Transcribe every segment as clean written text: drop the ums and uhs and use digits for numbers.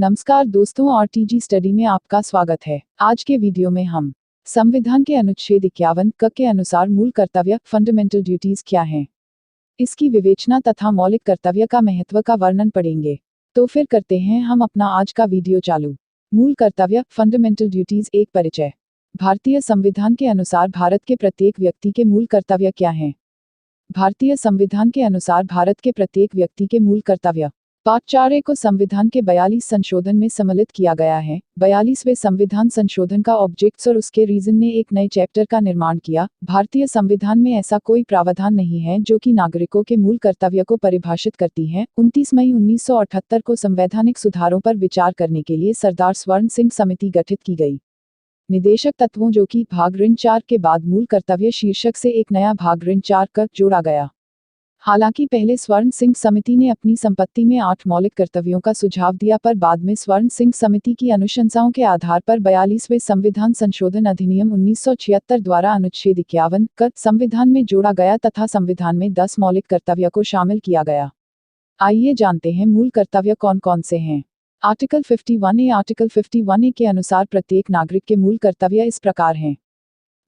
नमस्कार दोस्तों, RTG study में आपका स्वागत है। आज के वीडियो में हम संविधान के अनुच्छेद 51 क के अनुसार मूल कर्तव्य फंडामेंटल ड्यूटीज क्या हैं, इसकी विवेचना तथा मौलिक कर्तव्य का महत्व का वर्णन पढ़ेंगे। तो फिर करते हैं हम अपना आज का वीडियो चालू। मूल कर्तव्य फंडामेंटल ड्यूटीज, एक परिचय। भारतीय संविधान के अनुसार भारत के प्रत्येक व्यक्ति के मूल कर्तव्य क्या हैं? भारतीय संविधान के अनुसार भारत के प्रत्येक व्यक्ति के मूल कर्तव्य पार्ट 4A को संविधान के 42 संशोधन में सम्मिलित किया गया है। 42वें संविधान संशोधन का ऑब्जेक्ट्स और उसके रीजन ने एक नए चैप्टर का निर्माण किया। भारतीय संविधान में ऐसा कोई प्रावधान नहीं है जो कि नागरिकों के मूल कर्तव्य को परिभाषित करती है। 29 मई 1978 को संवैधानिक सुधारों पर विचार करने के लिए सरदार स्वर्ण सिंह समिति गठित की गई। निदेशक तत्वों जो कि भाग ऋण 4 के बाद मूल कर्तव्य शीर्षक से एक नया भाग ऋण 4 क जोड़ा गया। हालांकि पहले स्वर्ण सिंह समिति ने अपनी संपत्ति में 8 मौलिक कर्तव्यों का सुझाव दिया, पर बाद में स्वर्ण सिंह समिति की अनुशंसाओं के आधार पर 42वें संविधान संशोधन अधिनियम 1976 द्वारा अनुच्छेद 51 क संविधान में जोड़ा गया तथा संविधान में 10 मौलिक कर्तव्य को शामिल किया गया। आइए जानते हैं मूल कर्तव्य कौन कौन से हैं। Article 51A। आर्टिकल 51A के अनुसार प्रत्येक नागरिक के मूल कर्तव्य इस प्रकार हैं।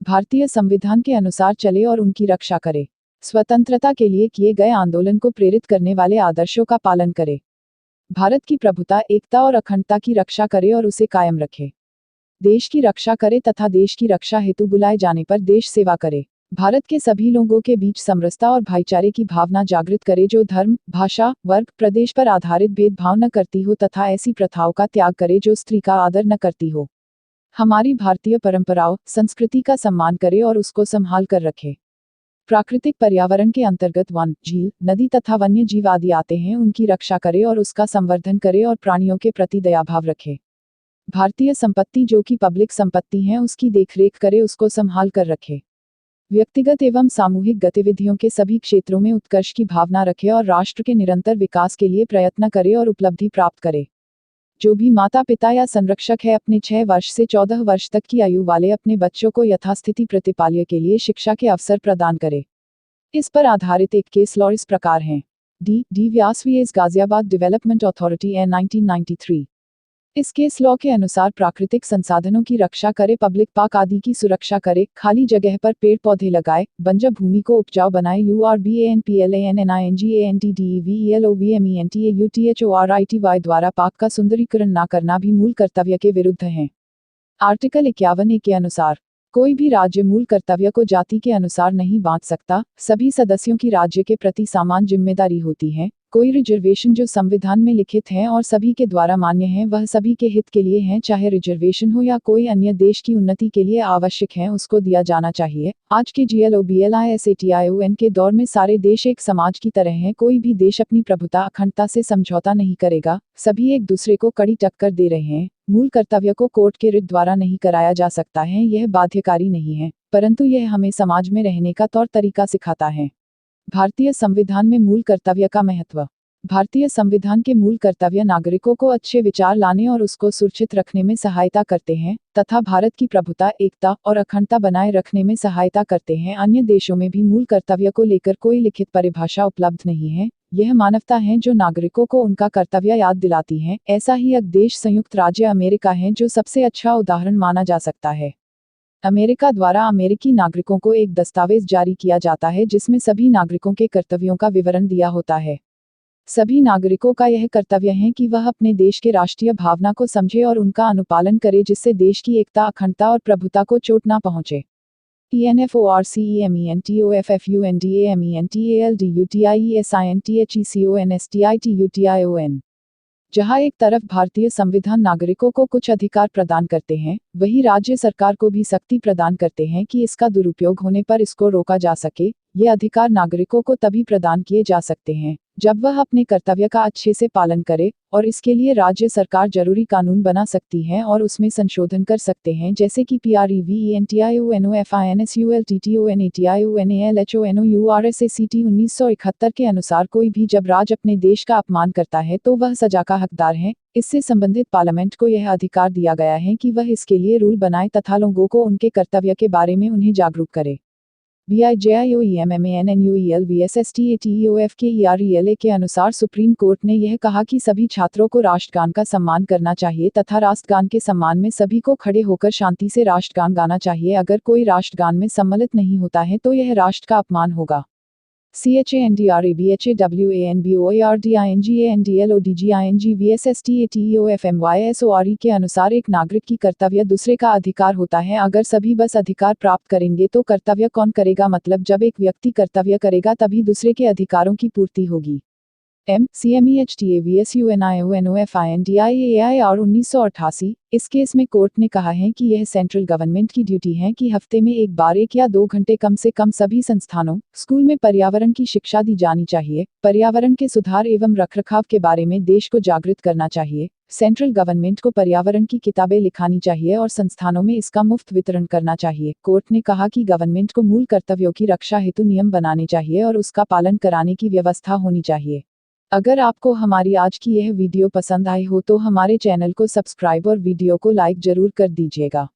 भारतीय संविधान के अनुसार चले और उनकी रक्षा करे। स्वतंत्रता के लिए किए गए आंदोलन को प्रेरित करने वाले आदर्शों का पालन करे। भारत की प्रभुता, एकता और अखंडता की रक्षा करे और उसे कायम रखे। देश की रक्षा करे तथा देश की रक्षा हेतु बुलाए जाने पर देश सेवा करे। भारत के सभी लोगों के बीच समरसता और भाईचारे की भावना जागृत करे जो धर्म, भाषा, वर्ग, प्रदेश पर आधारित भेदभाव न करती हो तथा ऐसी प्रथाओं का त्याग करे जो स्त्री का आदर न करती हो। हमारी भारतीय परंपराओं, संस्कृति का सम्मान करे और उसको संभाल कर रखे। प्राकृतिक पर्यावरण के अंतर्गत वन, झील, नदी तथा वन्य जीव आदि आते हैं, उनकी रक्षा करे और उसका संवर्धन करे और प्राणियों के प्रति दयाभाव रखे। भारतीय संपत्ति जो कि पब्लिक संपत्ति है उसकी देखरेख करे, उसको संभाल कर रखे। व्यक्तिगत एवं सामूहिक गतिविधियों के सभी क्षेत्रों में उत्कर्ष की भावना रखे और राष्ट्र के निरंतर विकास के लिए प्रयत्न करे और उपलब्धि प्राप्त करे। जो भी माता पिता या संरक्षक है अपने 6 वर्ष से 14 वर्ष तक की आयु वाले अपने बच्चों को यथास्थिति प्रतिपाल्य के लिए शिक्षा के अवसर प्रदान करे। इस पर आधारित एक केस लॉ इस प्रकार हैं। D Vyas vs Ghaziabad development authority एन 1993। इस केस लॉ के अनुसार प्राकृतिक संसाधनों की रक्षा करे, पब्लिक पार्क आदि की सुरक्षा करे, खाली जगह पर पेड़ पौधे लगाए, बंजर भूमि को उपजाऊ बनाए। URBANPLANNINGANTDEVELOVMENTAUTHORITY द्वारा पार्क का सुंदरीकरण न करना भी मूल कर्तव्य के विरुद्ध है। आर्टिकल 51A के अनुसार कोई भी राज्य मूल कर्तव्य को जाति के अनुसार नहीं बांट सकता। सभी सदस्यों की राज्य के प्रति समान जिम्मेदारी होती है। कोई रिजर्वेशन जो संविधान में लिखित हैं और सभी के द्वारा मान्य हैं वह सभी के हित के लिए हैं, चाहे रिजर्वेशन हो या कोई अन्य देश की उन्नति के लिए आवश्यक है, उसको दिया जाना चाहिए। आज के GLOBALISATION के दौर में सारे देश एक समाज की तरह हैं। कोई भी देश अपनी प्रभुता, अखंडता से समझौता नहीं करेगा। सभी एक दूसरे को कड़ी टक्कर दे रहे हैं। मूल कर्तव्य को कोर्ट के रिट द्वारा नहीं कराया जा सकता है, यह बाध्यकारी नहीं है, परंतु यह हमें समाज में रहने का तौर तरीका सिखाता है। भारतीय संविधान में मूल कर्तव्य का महत्व। भारतीय संविधान के मूल कर्तव्य नागरिकों को अच्छे विचार लाने और उसको सुरक्षित रखने में सहायता करते हैं तथा भारत की प्रभुता, एकता और अखंडता बनाए रखने में सहायता करते हैं। अन्य देशों में भी मूल कर्तव्य को लेकर कोई लिखित परिभाषा उपलब्ध नहीं है। यह मानवता है जो नागरिकों को उनका कर्तव्य याद दिलाती है। ऐसा ही एक देश संयुक्त राज्य अमेरिका है जो सबसे अच्छा उदाहरण माना जा सकता है। अमेरिका द्वारा अमेरिकी नागरिकों को एक दस्तावेज जारी किया जाता है जिसमें सभी नागरिकों के कर्तव्यों का विवरण दिया होता है। सभी नागरिकों का यह कर्तव्य है कि वह अपने देश के राष्ट्रीय भावना को समझे और उनका अनुपालन करे, जिससे देश की एकता, अखंडता और प्रभुता को चोट न पहुंचे। ENFORCEMENTOFFUNDAMENTALDUTIESINTHECONSTITUTION। जहां एक तरफ भारतीय संविधान नागरिकों को कुछ अधिकार प्रदान करते हैं, वहीं राज्य सरकार को भी शक्ति प्रदान करते हैं कि इसका दुरुपयोग होने पर इसको रोका जा सके। ये अधिकार नागरिकों को तभी प्रदान किए जा सकते हैं जब वह अपने कर्तव्य का अच्छे से पालन करे, और इसके लिए राज्य सरकार जरूरी कानून बना सकती है और उसमें संशोधन कर सकते हैं, जैसे कि PREVENTIONOFINSULTTONATIONALHONOURSACT 1971 के अनुसार कोई भी जब राज्य अपने देश का अपमान करता है तो वह सजा का हकदार है। इससे संबंधित पार्लियामेंट को यह अधिकार दिया गया है कि वह इसके लिए रूल बनाए तथा लोगों को उनके कर्तव्य के बारे में उन्हें जागरूक करे। BIJIOEMMANNUELVSSTATEOFKERELA के अनुसार सुप्रीम कोर्ट ने यह कहा कि सभी छात्रों को राष्ट्रगान का सम्मान करना चाहिए तथा राष्ट्रगान के सम्मान में सभी को खड़े होकर शांति से राष्ट्रगान गाना चाहिए। अगर कोई राष्ट्रगान में सम्मिलित नहीं होता है तो यह राष्ट्र का अपमान होगा। CHANDRABHAWORDINGANDLODGINGVSSTATEOFMYSORE के अनुसार एक नागरिक की कर्तव्य दूसरे का अधिकार होता है। अगर सभी बस अधिकार प्राप्त करेंगे तो कर्तव्य कौन करेगा, मतलब जब एक व्यक्ति कर्तव्य करेगा तभी दूसरे के अधिकारों की पूर्ति होगी। CMEHTAVSUNIONOFINDIAAIR 1988। इस केस में कोर्ट ने कहा है कि यह सेंट्रल गवर्नमेंट की ड्यूटी है कि हफ्ते में एक बार 1 या 2 घंटे कम से कम सभी संस्थानों, स्कूल में पर्यावरण की शिक्षा दी जानी चाहिए। पर्यावरण के सुधार एवं रखरखाव के बारे में देश को जागृत करना चाहिए। सेंट्रल गवर्नमेंट को पर्यावरण की किताबें लिखानी चाहिए और संस्थानों में इसका मुफ्त वितरण करना चाहिए। कोर्ट ने कहा कि गवर्नमेंट को मूल कर्तव्यों की रक्षा हेतु नियम बनाने चाहिए और उसका पालन कराने की व्यवस्था होनी चाहिए। अगर आपको हमारी आज की यह वीडियो पसंद आई हो तो हमारे चैनल को सब्सक्राइब और वीडियो को लाइक जरूर कर दीजिएगा।